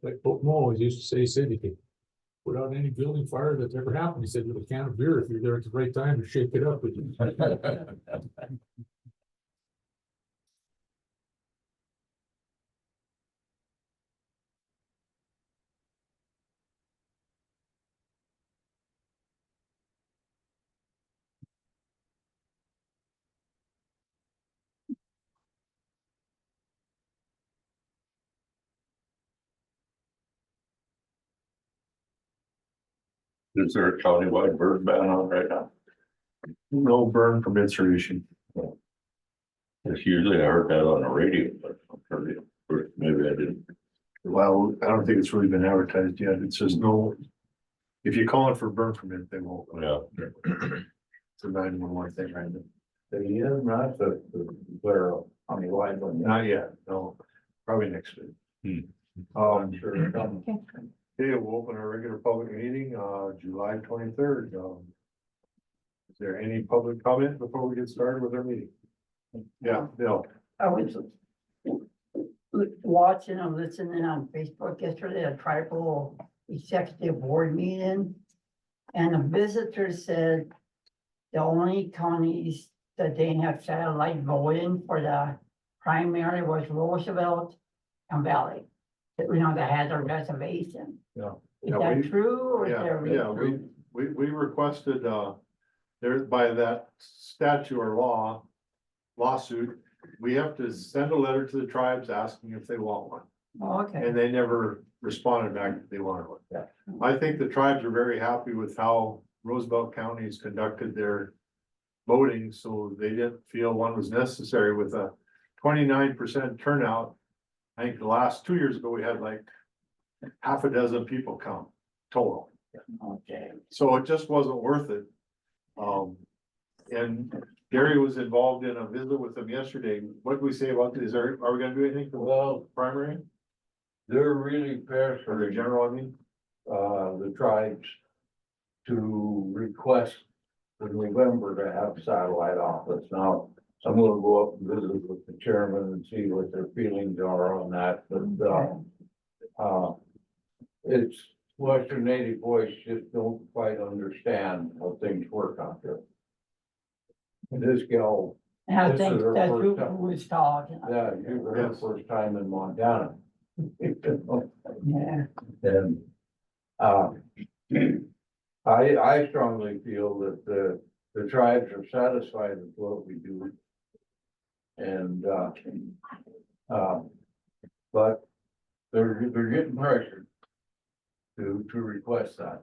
like Pope Mo always used to say, he said you could put out any building fire that's ever happened. He said with a can of beer, if you're there at the right time to shake it up. Is there a countywide bird ban on right now? No burn permits are issued. It's usually I heard that on the radio, but I've heard it, or maybe I didn't. Well, I don't think it's really been advertised yet. It says no. If you call it for burn permit, they won't. Yeah. It's a 911 thing right now. He is not the clear on the line one. Not yet, no, probably next week. Sure. it comes. Okay, we'll open our regular public meeting, July 23rd. Is there any public comment before we get started with our meeting? Yeah, Bill. I was watching and listening on Facebook yesterday, a tribal executive board meeting. And a visitor said the only counties that didn't have satellite voting for the primary was Roosevelt and Valley. That, you know, that had a reservation. Yeah. Is Yeah, that we- true or is Yeah, there? yeah, we requested, there by that statute or lawsuit, we have to send a letter to the tribes asking if they want one. Oh, okay, And they never responded back if they wanted one. Yeah. I think the tribes are very happy with how Roosevelt County has conducted their voting, so they didn't feel one was necessary with a 29% turnout. I think the last 2 years ago, we had like half a dozen people come total. okay. So it just wasn't worth it. And Gary was involved in a visit with them yesterday. What did we say about this? Are we gonna do anything for Well, primary they're really or the pressuring, general, I mean? the tribes to request for November to have satellite office. Now, I'm gonna go up and visit with the chairman and see what their feelings are on that, but, it's Western Native Voice just don't quite understand how things work out there. And this gal, And I This think is her that's first who time. was talking. yeah, you were her Yes. first time in Montana. Yeah, And, I strongly feel that the tribes are satisfied with what we do. And, but they're getting pressured to request that.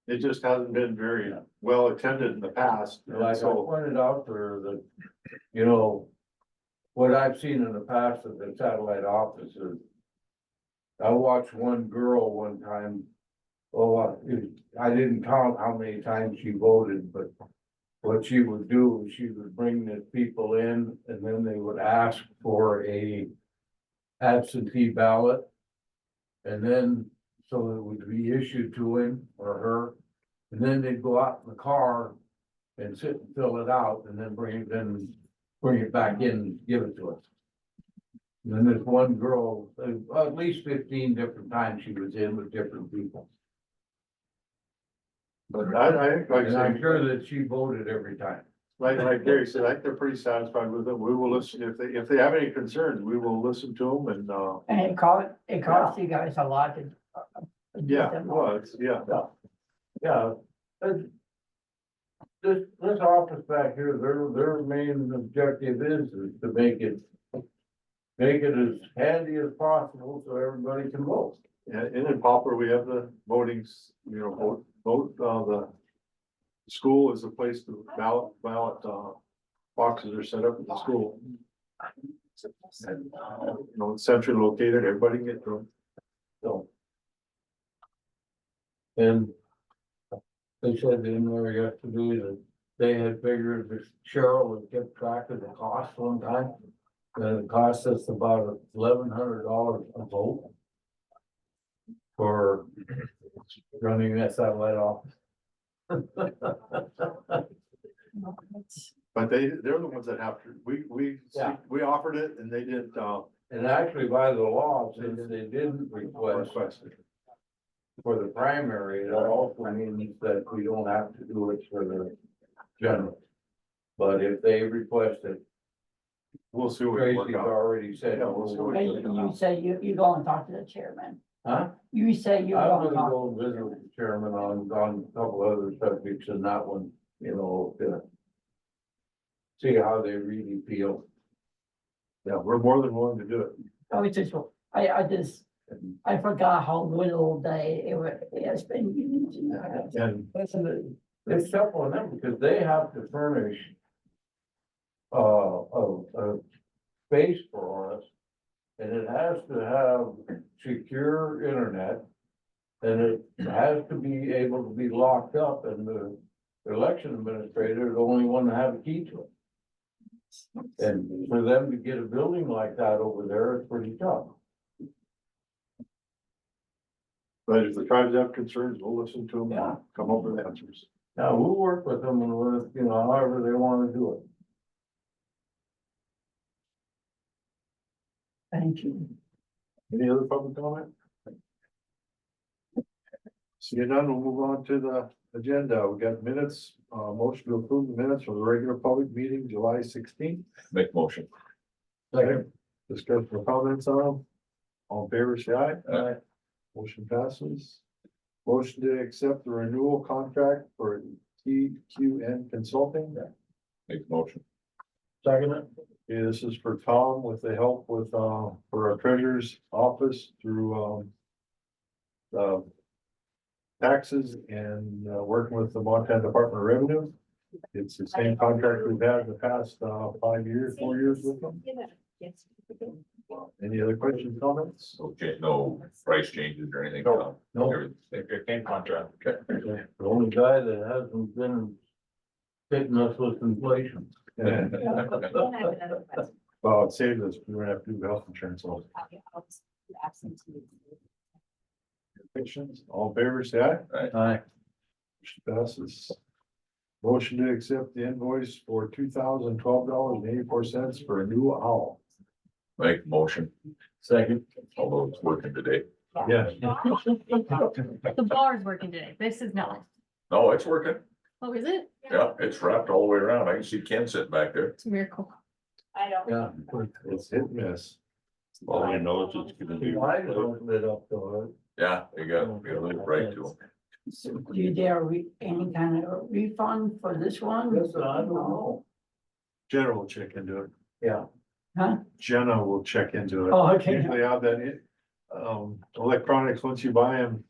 It just hasn't been very well attended in the past. And Like I so, pointed out there that, you know, what I've seen in the past of the satellite offices. I watched one girl one time. Oh, I didn't count how many times she voted, but what she would do, is she would bring the people in and then they would ask for a absentee ballot. And then, so it would be issued to him or her, and then they'd go out in the car and sit and fill it out and then bring it back in and give it to us. And then there's one girl, at least 15 different times she was in with different people. but I think, like I And I'm said, sure that she voted every time. like Gary said, I think they're pretty satisfied with it. We will listen, if they have any concerns, we will listen to them and, and it cost you guys a lot to. yeah, well, it's, yeah. Yeah. This office back here, their main objective is to make it as handy as possible so everybody can vote. And in Poplar, we have the votings, you know, the school is a place to ballot, boxes are set up at the school. And, you know, it's centrally located, everybody can get to them. So. And they said in there yesterday that they had figured that Cheryl had kept track of the cost one time. And it cost us about $1,100 a vote. For running that satellite office. But they're the ones that have to, we Yeah. offered it and they didn't, And actually by the law, since they didn't request Requested. for the primary, it also means that we don't have to do it for the general. But if they request it, We'll see what we Tracy's work out. already said. Yeah, we'll see what Hey, you say you go and talk to the chairman. Huh? You say you I'm go gonna and talk. go visit with the chairman on a couple other subjects and that one, you know, to see how they really feel. Yeah, we're more than willing to do it. I was just, I forgot how little it's been used. And Listen, it's tough on them because they have to furnish a space for us. And it has to have secure internet. And it has to be able to be locked up and the election administrator is the only one to have a key to it. And for them to get a building like that over there, it's pretty tough. but if the tribes have concerns, we'll listen to them, Yeah. and come up with answers. Now, we'll work with them and with, you know, however they wanna do it. Thank you. Any other public comment? Seeing none, we'll move on to the agenda. We got minutes, motion to approve the minutes from the regular public meeting, July 16th. Make motion. Second. Discussion or comments on them? All in favor, say aye. Aye. Motion passes. Motion to accept the renewal contract for TQN Consulting. Make motion. Second. Okay, this is for Tom with the help with, for our treasurer's office through, taxes and, working with the Montana Department of Revenue. It's the same contract we've had in the past, 5 years, 4 years with them. Any other questions, comments? Okay, no price changes or anything? No. No. Everything contract. Okay. Okay. The only guy that hasn't been hitting us with inflation. Well, it saves us, we don't have to do health insurance. So, questions? All in favor, say aye. Aye. Motion passes. Motion to accept the invoice for $2,012.84 for a new owl. Make motion, Second. although it's working today. Yes. The bar's working today. This is not. No, it's working. Oh, is it? Yeah, it's wrapped all the way around. I can see Ken sitting back there. It's a miracle. Yeah. It's hit and miss. All I know is it's gonna be. Why don't lit up to Yeah, you got a little right to them. So do you dare any kind of refund for this one? it? Listen, I don't know. Jenna will check into it. Yeah. Huh? Jenna will check into it. Oh, okay. Usually have that, electronics, once you buy them,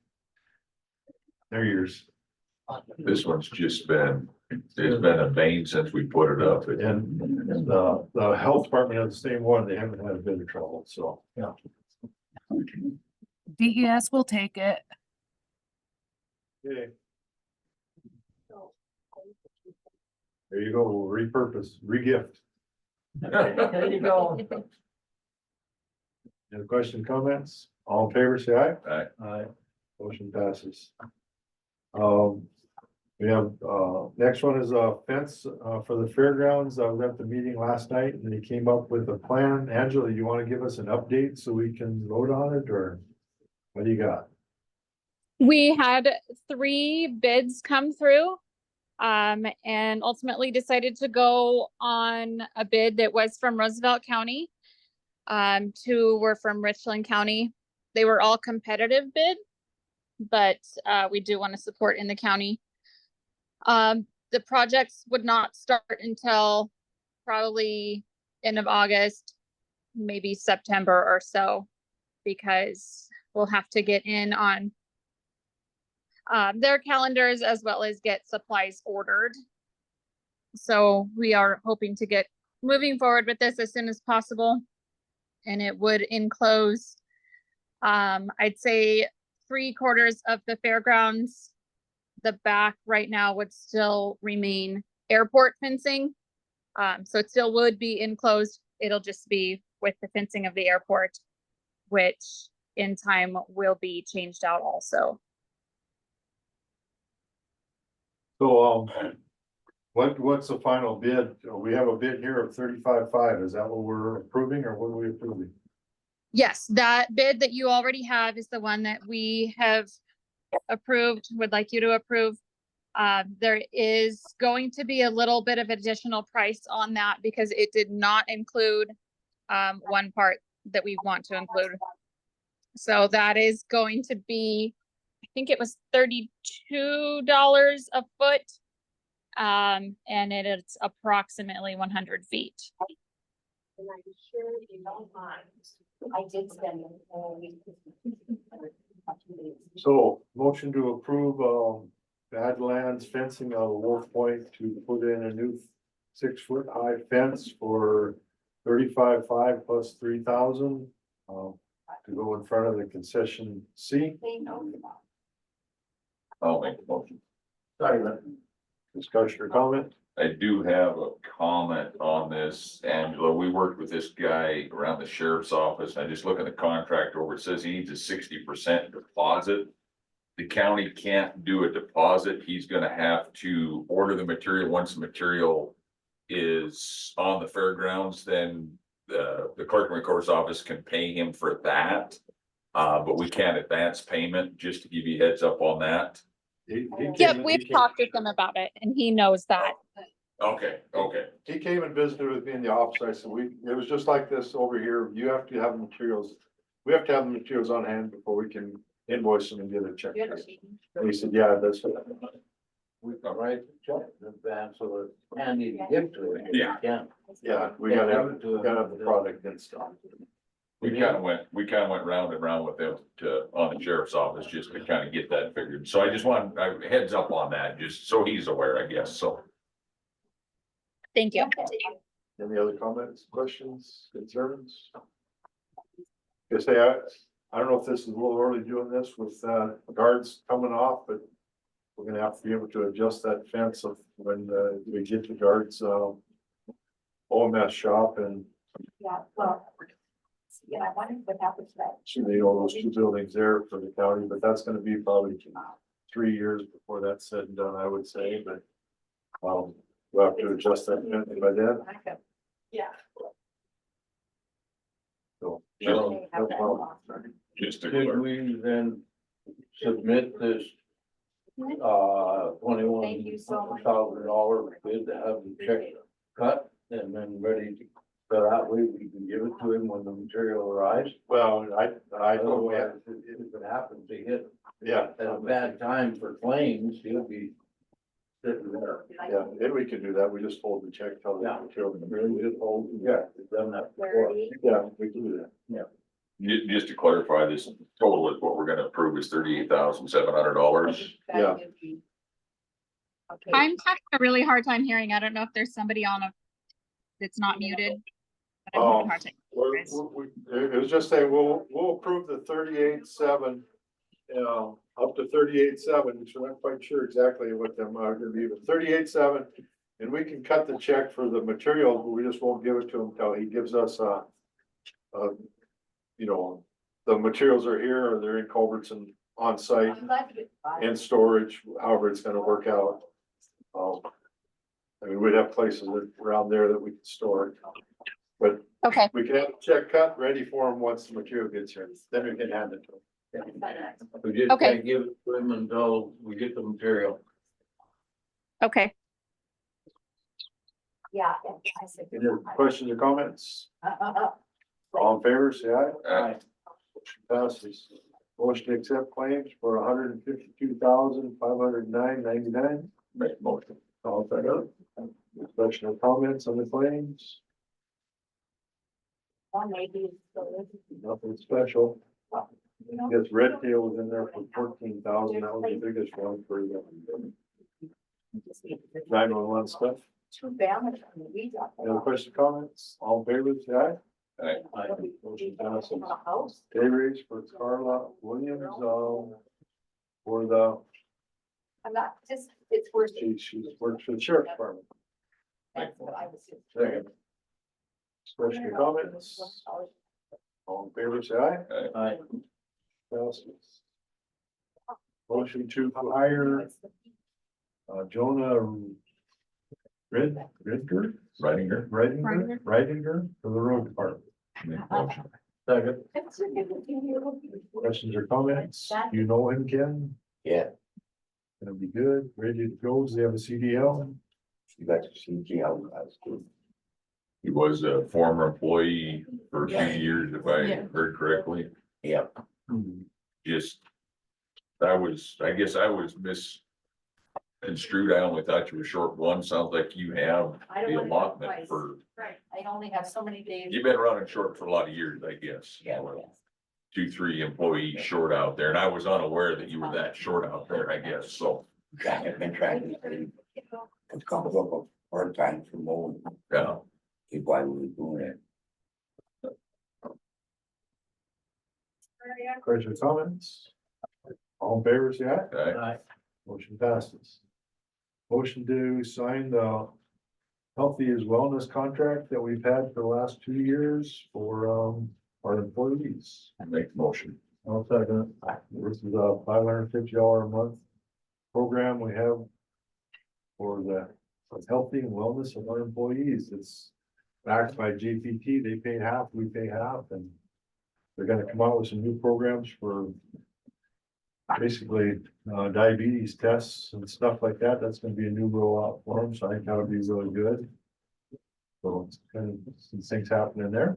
they're yours. This one's just been, it's been a bane since we put it up. It- And the health department has the same one, they haven't had a bit of trouble, so. DES will take it. Okay. There you go, we'll repurpose, regift. There you go. Any question, comments? All in favor, say aye. Aye. Aye. Motion passes. We have, next one is a fence, for the fairgrounds. I was at the meeting last night and they came up with a plan. Angela, you want to give us an update so we can vote on it, or what do you got? We had 3 bids come through, and ultimately decided to go on a bid that was from Roosevelt County. 2 were from Richland County. They were all competitive bid, but, we do want to support in the county. The projects would not start until probably end of August, maybe September or so, because we'll have to get in on their calendars as well as get supplies ordered. So we are hoping to get moving forward with this as soon as possible. And it would enclose, I'd say 3/4 of the fairgrounds. The back right now would still remain airport fencing. So it still would be enclosed. It'll just be with the fencing of the airport, which in time will be changed out also. So, what's the final bid? We have a bid here of 35.5. Is that what we're approving or what are we approving? Yes, that bid that you already have is the one that we have approved, would like you to approve. There is going to be a little bit of additional price on that because it did not include one part that we want to include. So that is going to be, I think it was $32 a foot. And it is approximately 100 feet. And I'm sure you don't mind. I did spend the whole week. So motion to approve, Badlands fencing out of Wolf Point to put in a new 6-foot high fence for 35,500 plus 3,000. To go in front of the concession C. They know. I'll make the motion. Discussion or comment? I do have a comment on this, Angela. We worked with this guy around the sheriff's office. I just look at the contract over, it says he needs a 60% deposit. The county can't do a deposit. He's gonna have to order the material. Once the material is on the fairgrounds, then the clerk and recorder's office can pay him for that. But we can't advance payment, just to give you a heads up on that. Yep, we've talked with him about it and he knows that. Okay, okay. He came and visited with me in the office. I said, it was just like this over here. You have to have the materials. We have to have the materials on hand before we can invoice them and get a check. And he said, yeah, that's. We can write the check in advance so it's handy to give to him. Yeah. Yeah, we gotta have the product and stuff. We kind of went round and round with them on the sheriff's office just to kind of get that figured. So I just want, heads up on that, just so he's aware, I guess, so. Thank you. Any other comments, questions, concerns? Guess I don't know if this is a little early doing this with guards coming off, but we're gonna have to be able to adjust that fence of when we get to guards OMS shop and Yeah, well. Yeah, I wonder what happens to that. so they all those 2 buildings there for the county, but that's gonna be probably 3 years before that's said and done, I would say, but we'll have to adjust that fence by then. Yeah. So. Sure. No problem. Just to Did clear. we then submit this, Thank $21,000 you so much. bid to have the check cut and then ready to, so that way we can give it to him when the material arrives? Well, I told him, Otherwise, if it happens to hit yeah, at a bad time for claims, he'll be sitting there. yeah, and we can do that. We just hold the check till the Yeah. material. Really just hold, yeah, we've done that before. 30. Yeah, we can do that. Just to clarify, this total is what we're gonna approve is $38,700. Yeah. Okay. I'm having a really hard time hearing. I don't know if there's somebody on that's not muted. But I'm having a hard time. It was just saying, we'll approve the 38.7, up to 38.7, which we're not quite sure exactly what them are gonna be, but 38.7. And we can cut the check for the material, but we just won't give it to him until he gives us the materials are here or they're in culverts and on site I'm glad you get by. and storage, however it's gonna work out. I mean, we'd have places around there that we could store it. But Okay, we can have the check cut ready for him once the material gets here, then we can hand it to him. We just Okay. can't give it to him until we get the material. okay. Yeah. I said. Any other questions or comments? All in favor, say aye. Motion passes. Motion to accept claims for $152,509.99. Make the motion. All in favor? Question or comments on the claims? One maybe. Nothing special. I guess Red Tail was in there for 14,000. That was the biggest one for the 911 stuff. Too bad. I'm gonna read that. Any other questions, comments? All in favor, say aye. Motion passes. House. Pay raise for Carla Williams, for the, I'm not, just, it's worth. she's works for the sheriff's department. That's what I was. Second. Question or comments? All in favor, say aye. Aye. Passes. Motion to hire Jonah Ridinger Ridinger. for the road department. Make the motion. Second. Questions or comments? You know him, Ken? Yeah, Gonna be good, ready to go. Does he have a CDL? you got to see how that's good. He was a former employee for a few years, if I Yeah. heard correctly. Yep. Just, I guess I was misconstrued. I only thought you were short one. Sounds like you have I don't the wanna go allotment twice. for, Right, I only have so many days. you've been running short for a lot of years, I guess. Yeah. 2, 3 employees short out there, and I was unaware that you were that short out there, I guess, so, I've been trying to, it's comes up a hard time for mowing, yeah. is why we were doing it. Questions or comments? All in favor, say aye. Okay. Motion passes. Motion to sign the Healthy is Wellness contract that we've had for the last 2 years for, our employees. Make the motion. I'll second it. This is a $550 a month program we have for the healthy and wellness of our employees. It's backed by JPT. They pay half, we pay half, and they're gonna come out with some new programs for basically diabetes tests and stuff like that. That's gonna be a new rollout for them, so I think that'll be really good. So it's kind of some things happening there.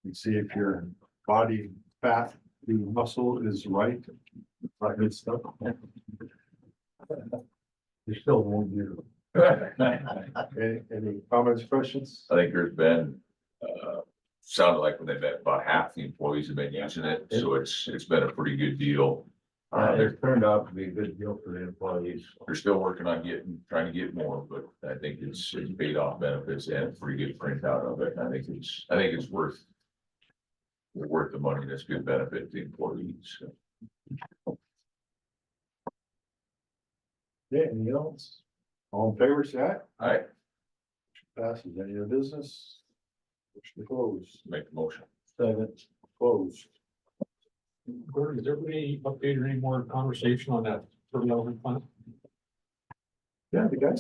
You see if your body fat to muscle is right, that good stuff. You still won't do. Any comments, questions? I think there's been, sounded like when they met, about half the employees have been using it, so it's been a pretty good deal. It turned out to be a good deal for the employees. They're still working on trying to get more, but I think it's paid off benefits and a pretty good printout of it. I think it's worth the money. That's good benefit to the employees. Yeah, anything else? All in favor, say aye. All right, Passes. Any other business? Motion to close. make the motion. Second. Closed. Gordon, is there any update or any more conversation on that fertilizer plant? Yeah, the guys